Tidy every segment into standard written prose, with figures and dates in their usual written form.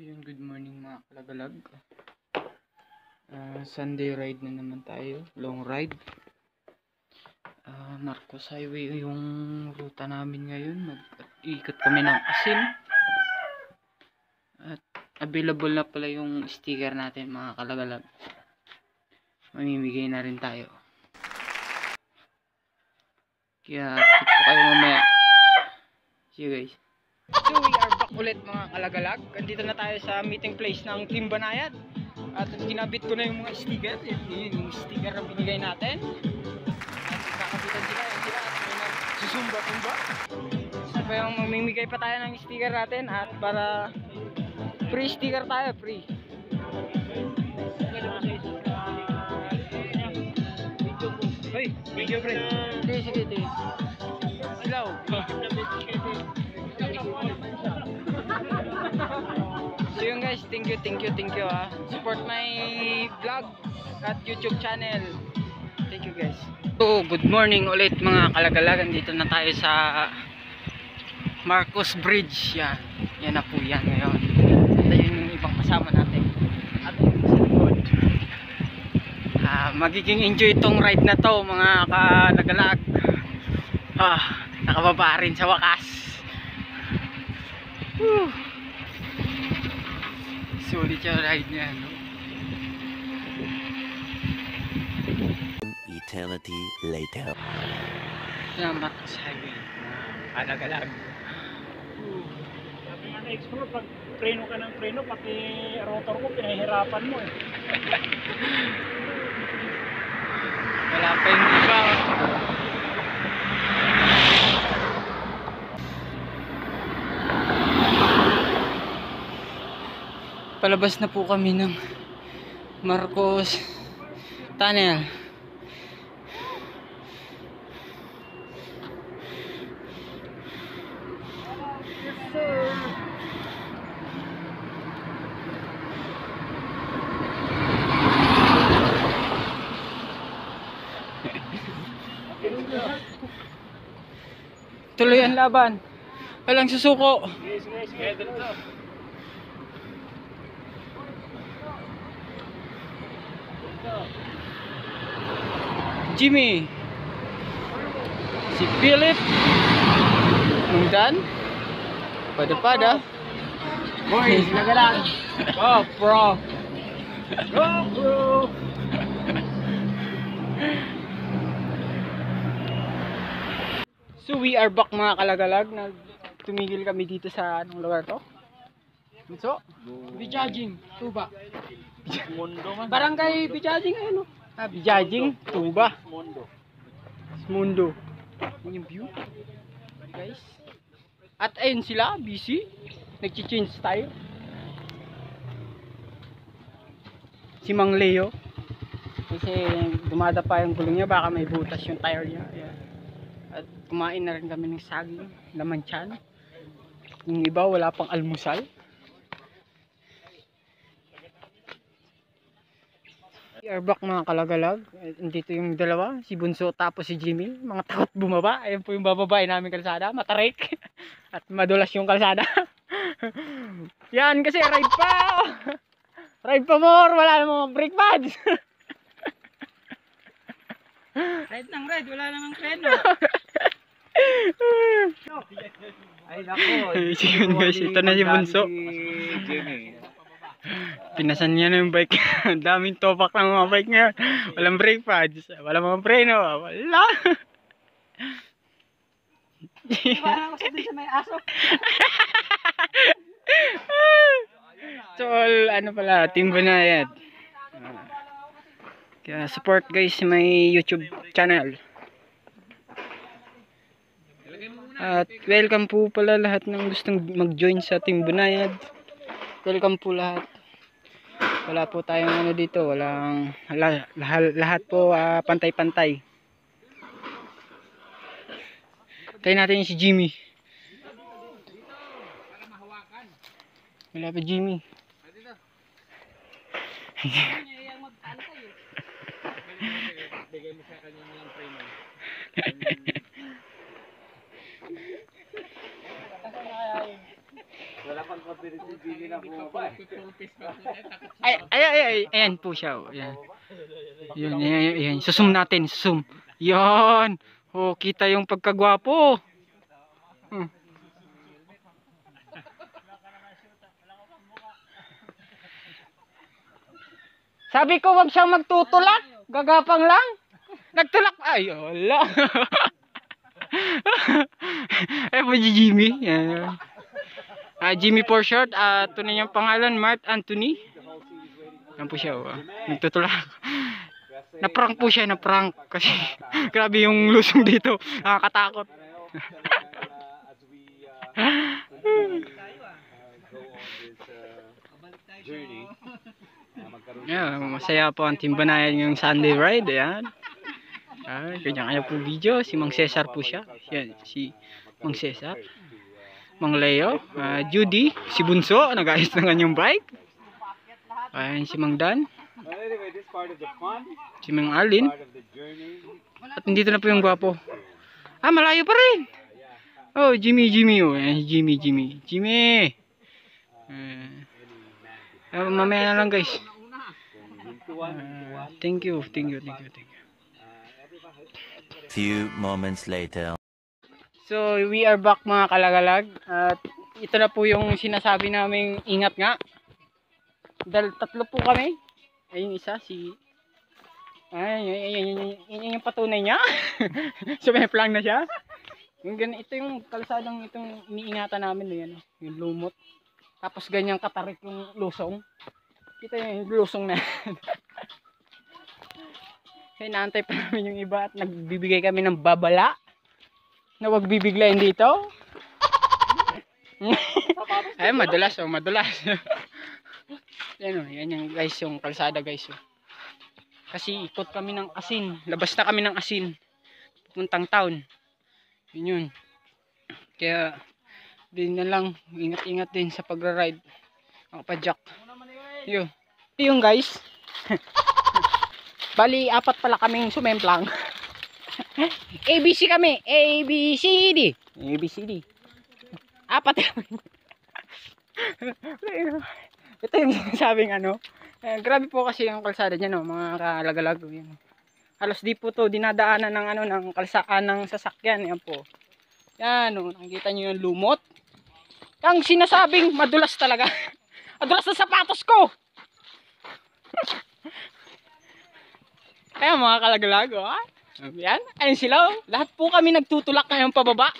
So yun, good morning mga kalagalag. Sunday ride na naman tayo, long ride. Marcos Highway yung ruta namin ngayon. Mag-ikot kami ng Asin. At available na pala yung sticker natin mga kalagalag. Mamimigay na rin tayo. Kaya tip ko kayo mamaya. See you guys. So we are back ulit mga kalagalag. Andito na tayo sa meeting place ng Team Banayad. At kinabit ko na yung mga sticker. Yun yung sticker na binigay natin. At kakabitan sila. Yan sila. At may nagsusumba-tumba. Sabi yung mamimigay pa tayo ng sticker natin. At para free sticker tayo. Free. Hoy, video friend. Sige. Hello. So yun guys, thank you support my vlog at YouTube channel. Thank you guys. So good morning ulit mga kalagalag. Dito na tayo sa Marcos Bridge. Yan na po yan ngayon. Ito yung ibang kasama natin. At magiging enjoy itong ride na to mga kalagalag. Nakababa rin sa wakas. Sulit yung ride niya, no? Eternity later. Salamat sa highway na kalagalag. Sabi nga na-explore, pag preno ka ng preno, pati rotor ko, pinahihirapan mo eh. Wala pa yung iba. Palabas na po kami ng Marcos Tunnel. Tuloy ang laban. Walang susuko. Jimmy, si Philip, Mungdan, pada Boy, nagalang. oh bro. Go bro! So we are back mga kalagalag. Tumigil kami dito sa anong lugar to? So, Bijajing, Tuba. Mundo man. Barangay Bijajing ayun, no? Bijajing, Tuba. Mundo. Yun yung view. Guys. At ayun sila, busy. Nag-change tayo. Si Mang Leo. Kasi dumada pa yung gulong niya, baka may butas yung tire niya. Ayan. At kumain na rin kami ng saging, laman tiyan. Yung iba wala pang almusal. We are back mga kalagalag. Dito yung dalawa, si Bunso tapos si Jimmy. Mga takot bumaba. Ayun po yung bababae namin kalsada, matarik. At madulas yung kalsada. Yan kasi ride pa. Ride pa more, wala namang brake pads. Ride ng ride, wala namang preno. Ay nako. Yun guys, ito na si Bunso. Pinasan niya na yung bike. Ang daming topak ng mga bike ngayon. Walang brake pads, walang mga preno, wala. Parang ako sa may aso. So ano pala, Team Banayad. Kaya support guys may YouTube channel. At welcome po pala lahat ng gustong mag-join sa Team Banayad. Welcome po lahat. Wala po tayong ano dito, walang lahat po pantay-pantay. Tayo natin si Jimmy. Wala pa Jimmy. Bigay mo sa kanya ng preno. Ayan po siya. Oh. Ayan. Ayan. Susum natin, susum. Yan. Oh, kita yung pagkagwapo. Sabi ko wag siyang magtutulak. Gagapang lang. Nagtulak. Ay, wala. Eh po si Jimmy. Yan. Jimmy for short. Tunay niyang pangalan, Mark Anthony. Yan po siya. Nagtutulak. Na-prank po siya, na-prank. Kasi grabe yung lusong dito. Nakakatakot. Yeah, masaya po ang Team Banayan yung Sunday ride. Ayan. Kanya-kanya po video. Si Mang Cesar po siya. Yan, si Mang Cesar. Mang Leo. Judy. Si Bunso. Nag-ayos na kanyang bike. Ayan si Mang Dan. Si Mang Alin. At nandito na po yung gwapo. Malayo pa rin. Oh, Jimmy. Oh, ayan, Jimmy. Mamaya na lang guys. Thank you. Few moments later. So, we are back mga kalagalag. At ito na po yung sinasabi naming ingat nga. Dahil 3 po kami. Ayun isa, si... Yan yung patunay niya. Sumeplang na siya. Ito yung kalsadang itong iniingatan namin. Yan, yung lumot. Tapos ganyang katarik yung lusong. Kita yung lusong na. Kaya naantay pa namin yung iba at nagbibigay kami ng babala na wag bibiglayin dito. Ay, madulas. Yan yung guys, yung kalsada guys. Kasi ikot kami ng asin. Labas na kami ng asin. Puntang town. Yun. Kaya, din na lang, ingat-ingat din sa pagra-ride. Ang padjak. Yun. Ito yung guys. Bali, 4 pala kaming sumemplang. ABC kami. ABCD. 4 kami. Ito yung sabing grabe po kasi yung kalsada niya, no, mga kalagalag. Halos di po to dinadaanan ng ng kalsaan ng sasakyan. Yan po. Yan, nakikita niyo yung lumot. Yung sinasabing madulas talaga. Madulas na sapatos ko. Ayan mga kalagalag, Yan, ayun sila. Lahat po kami nagtutulak ngayon pababa.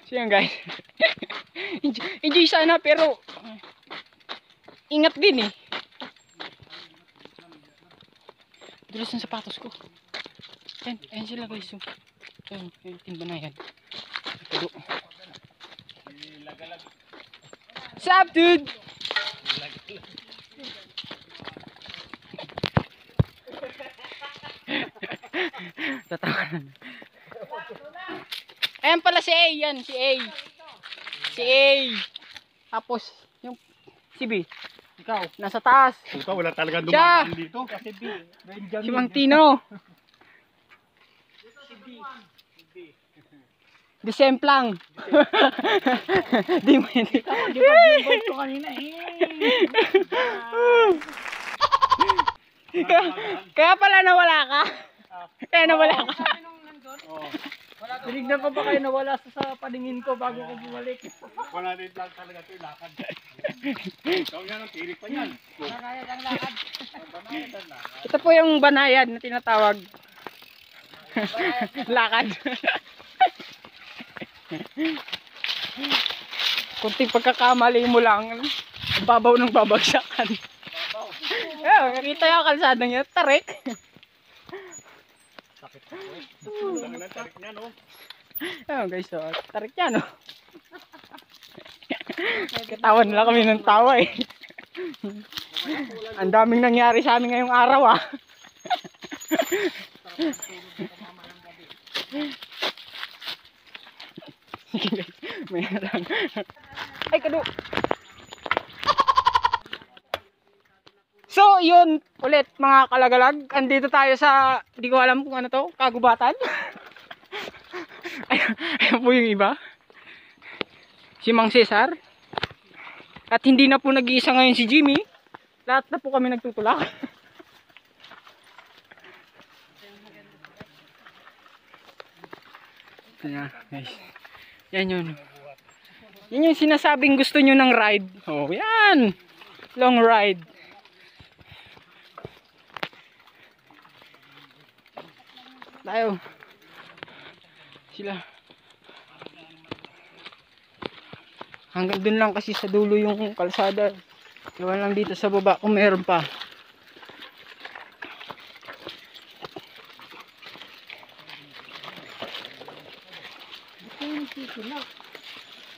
So yan guys. Enjoy sana pero ingat din eh. Dulas ng sapatos ko. Ayan sila guys. Ayan, Team Banayan. What's up dude? Tatawa na. Ayan pala si A, yan, si A. Tapos, yung si B. Ikaw, nasa taas. Ikaw, wala talaga dumaan dito. Kasi B. Si Mang Tino. Disemplang. Di mo hindi. Di ba invite ko kanina Kaya pala nawala ka. Kaya nawala ka. Tinignan ko ba kayo nawala sa paningin ko bago ko bumalik. 100 lang talaga ito yung lakad. Ikaw nga nang tirik pa yan. Banayad ang lakad. Ito po yung banayad na tinatawag. Lakad. Kunting pagkakamali mo lang, babaw ng babagsakan. Nakita yung kalsada niya, tarik. Tarik niya, no? Guys, tarik niya, no? Katawan lang kami ng tawa eh. Ang daming nangyari sa amin ngayong araw May lang. Ay, kado. So, yun ulit mga kalagalag. Andito tayo sa, hindi ko alam kung ano to, kagubatan. Ayan po yung iba. Si Mang Cesar. At hindi na po nag-iisa ngayon si Jimmy. Lahat na po kami nagtutulak. Ayan guys. Yan yun. Yan yung sinasabing gusto nyo ng ride. Oh, yan. Long ride. Tayo. Sila. Hanggang dun lang kasi sa dulo yung kalsada. Iwan lang dito sa baba kung meron pa.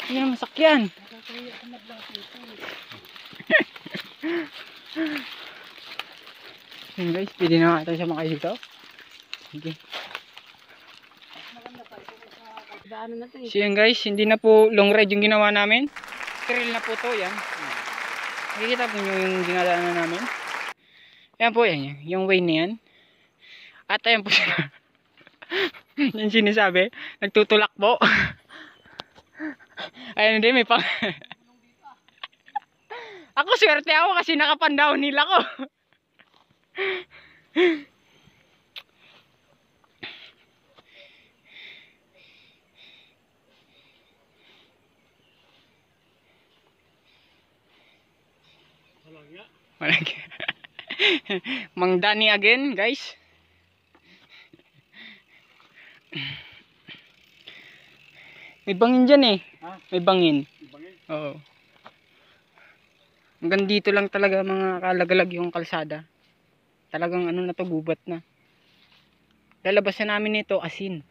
Hindi na masakyan. Yan guys, pwede na natin siya makay dito. Sige. So yan guys, hindi na po long ride yung ginawa namin. Trail na po to, yan. Nakikita po nyo yung dinadaanan namin. Yan po yan, yung way na yan. At ayan po siya. Yung sinasabi, nagtutulak po. Ayun din, may pang... Ako swerte ako kasi nakapandown nila ko. Walang Mang Dani again, guys. May bangin dyan eh. Ha? May bangin. Bangin? Oo. Hanggang dito lang talaga mga kalagalag yung kalsada. Talagang ano na to, gubat na. Lalabas na namin nito asin.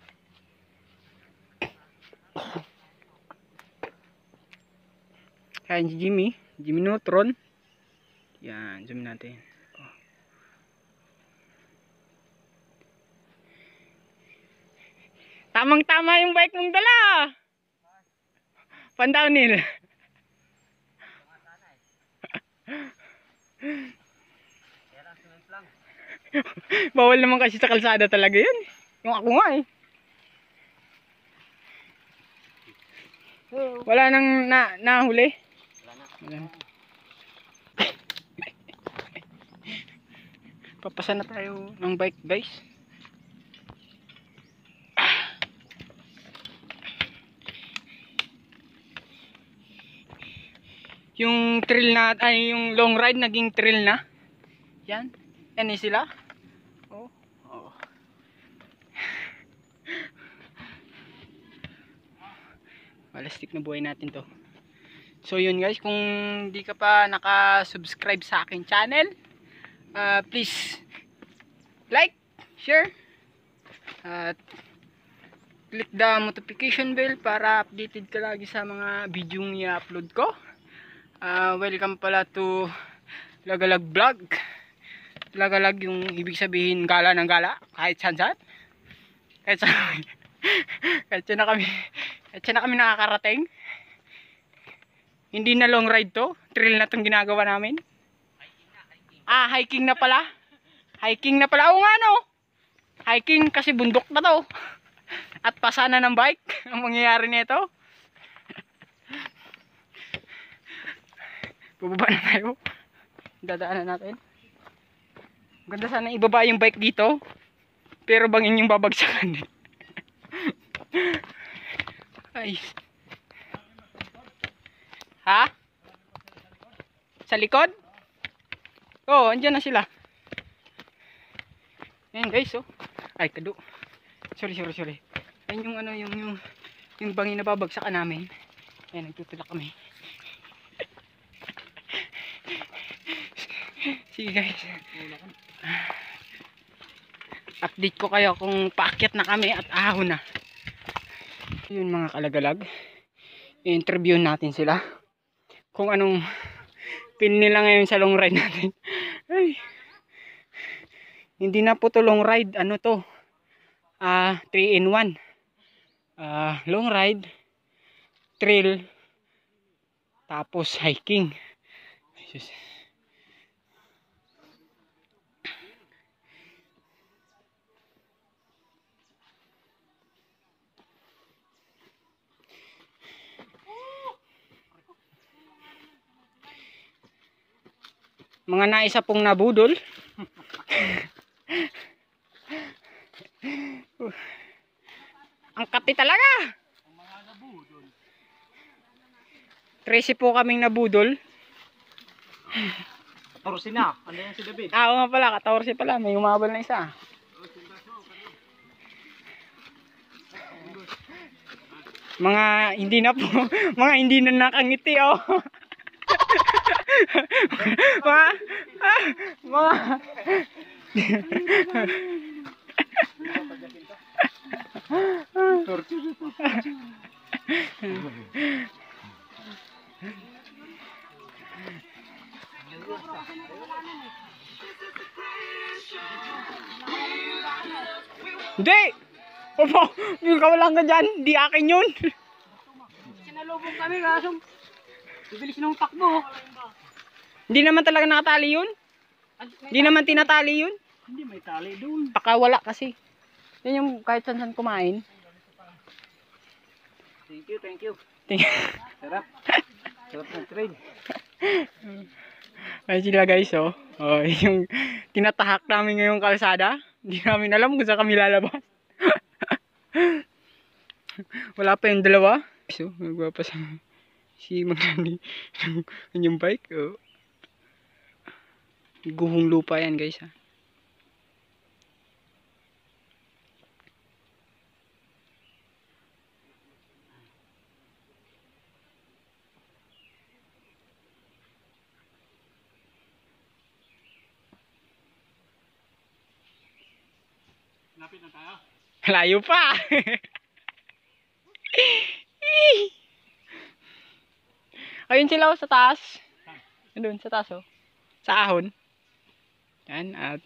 Ayan si Jimmy Neutron. Yan, zoom natin. Oh. Tamang tama yung bike mong dala. Pan-downhill. Bawal naman kasi sa kalsada talaga yun. Yung ako nga eh. Wala nang nahuli. Wala na. Papasa na tayo ng bike guys. Yung trail na, ay yung long ride naging trail na. Yan. Yan eh sila. Oh. Oh. Malastik na buhay natin to. So yun guys, kung di ka pa naka-subscribe sa akin channel, please like, share, at click the notification bell para updated ka lagi sa mga video yung i-upload ko. Welcome pala to Lagalag Vlog. Lagalag yung ibig sabihin gala ng gala, kahit saan. Kahit saan. Kahit saan na kami nakakarating. Hindi na long ride to, trail na tong ginagawa namin. Hiking na pala. Hiking na pala. Oo nga no. Hiking kasi bundok na to. At pasana ng bike ang mangyayari nito. Bubaba na tayo. Dadaanan natin. Ganda sana ibaba yung bike dito. Pero bangin yung babagsakan. Ay. Ha? Sa likod? Oh, andyan na sila. Ayan guys, oh. Ay, kado. Sorry. Ayan yung ano, yung bangin na babagsakan namin. Ayan, nagtutulak kami. Sige guys. Update ko kayo kung paakyat na kami at ahon na. Yun mga kalagalag. I-interview natin sila. Kung anong pin nila ngayon sa long ride natin. Ay. Hindi na po to long ride. Ano to? 3-in-1. Long ride, trail, tapos hiking. Mga naisa pong nabudol. Ang kati talaga. 13 po kaming nabudol. 14 na. Ano yan si David? Oo nga pala, 14 pala. May umabal na isa. Mga hindi na po, mga hindi na nakangiti oh. mga Hindi! Opo, yung kawalan ka dyan, di akin yun. Sinalubong kami kaso bibilis ng takbo. Hindi naman talaga nakatali yun. Hindi naman tinatali yun. Hindi may tali doon. Pakawala kasi. Yan yung kahit saan kumain. Thank you, thank you. Sarap. Sarap ng trade. Ay sila guys oh. Oh, yung tinatahak namin ngayong kalsada. Hindi namin alam kung saan kami lalabas. Wala pa yung dalawa. So, nagwapas si Magdani yung bike. Oh. Guhong lupa yan guys ha. Lapit na tayo. Layo pa. Ayun sila oh, sa taas. Doon sa taas oh. Sa ahon. Yan at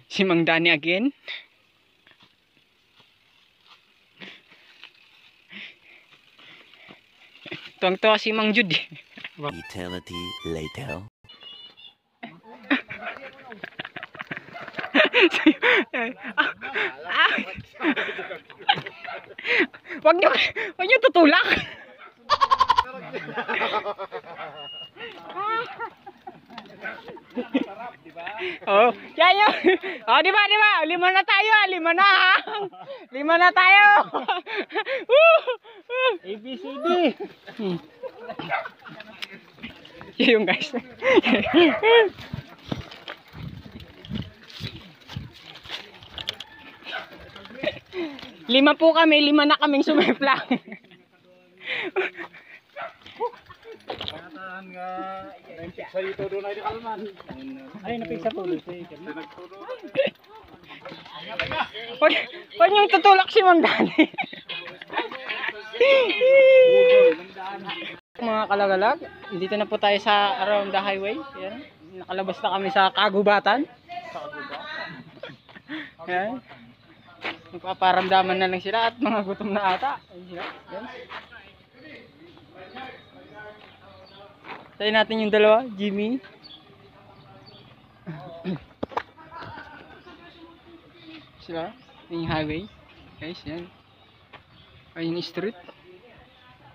si Mang Dani again. Tuwang-tuwa si Mang Jude. Eternity later. Wag niyo tutulak. Oh, yan yun. Oh, di ba? Lima na tayo, lima na. Lima na tayo. ABCD. Yun yung guys. Lima po kami, lima na kaming sumeplang. Pangatahan nga. Sa ito doon ay kalman. Ay, napigsa po doon. Huwag niyong tutulak si Mang Dani. Mga kalagalag, dito na po tayo sa around the highway. Yan. Nakalabas na kami sa kagubatan. Yan. Nagpaparamdaman na lang sila at mga gutom na ata. Ayun sila. Yan. Tayo natin yung dalawa, Jimmy. Sila, yung highway. Guys, yan. Ayun yung street.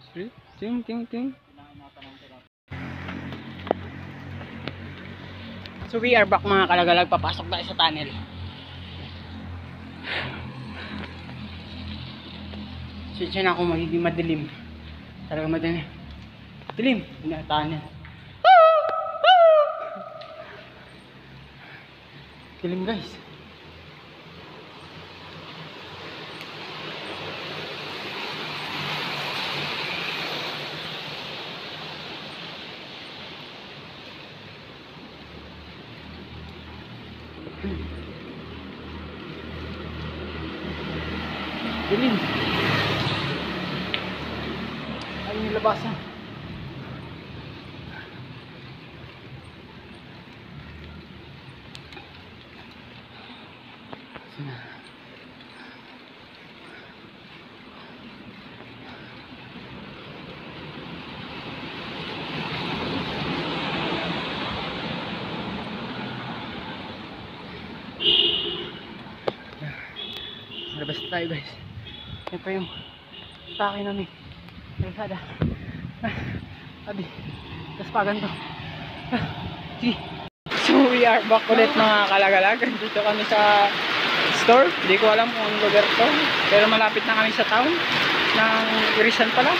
Street, ting. So we are back mga kalagalag, papasok tayo sa tunnel. Siya na ako magiging madilim. Talaga madilim. Dilim, tunnel. Dilim guys. Dilim. Ayun yung labasan. Labas tayo guys. Yan pa yung atake namin. Kalsada. Abi. Tapos pa ganito. So we are back ulit mga kalagalag. Dito kami sa store. Hindi ko alam kung anong lugar to. Pero malapit na kami sa town ng Irisan pala.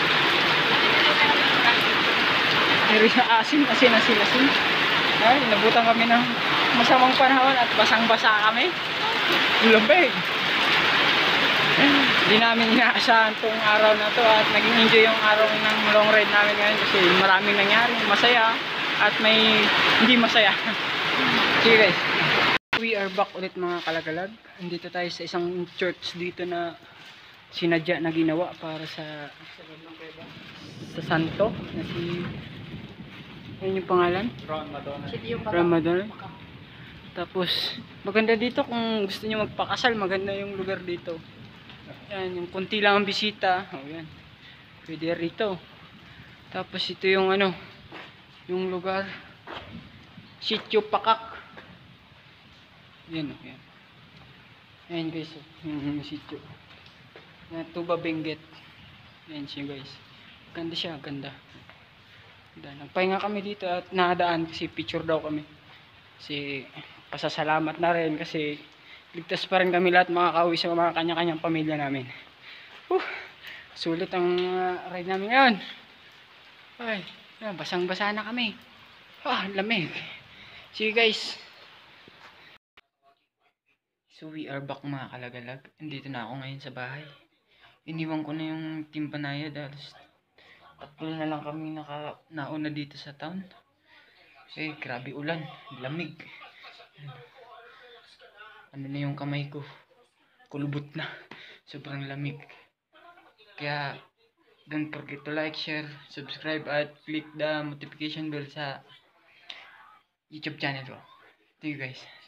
Asin. Ay, inabutan kami ng masamang panahon at basang-basa kami. Lamig. Hindi namin inaasahan tong araw na to at naging enjoy yung araw ng long ride namin ngayon kasi maraming nangyari, masaya at may hindi masaya. Sige guys, we are back ulit mga kalagalag. Andito tayo sa isang church dito na sinadya na ginawa para sa santo na si, ano yung pangalan? Ramadan. Tapos maganda dito kung gusto niyo magpakasal, maganda yung lugar dito. Yan, yung konti lang ang bisita. Oh, yan. Pwede rito. Tapos ito yung ano, yung lugar Sitio Pakak. Yan, oh, yan. Yan guys, oh, yung sitio. Yan, Tuba Benguet. Yan siya guys. Ganda siya, ganda. Nagpahinga kami dito at nakadaan kasi picture daw kami. Kasi pasasalamat na rin kasi ligtas pa rin kami lahat makakauwi sa mga kanya-kanyang pamilya namin. Sulit ang ride namin ngayon. Ay, basang-basa na kami. Lamig. Sige guys. So we are back mga kalagalag. Andito na ako ngayon sa bahay. Iniwan ko na yung Team Banayad dahil tatlo na lang kami nauna dito sa town. Eh, grabe ulan. Lamig. Ano na yung kamay ko, kulubot na, sobrang lamig. Kaya don't forget to like, share, subscribe at click the notification bell sa YouTube channel ko. Thank you guys.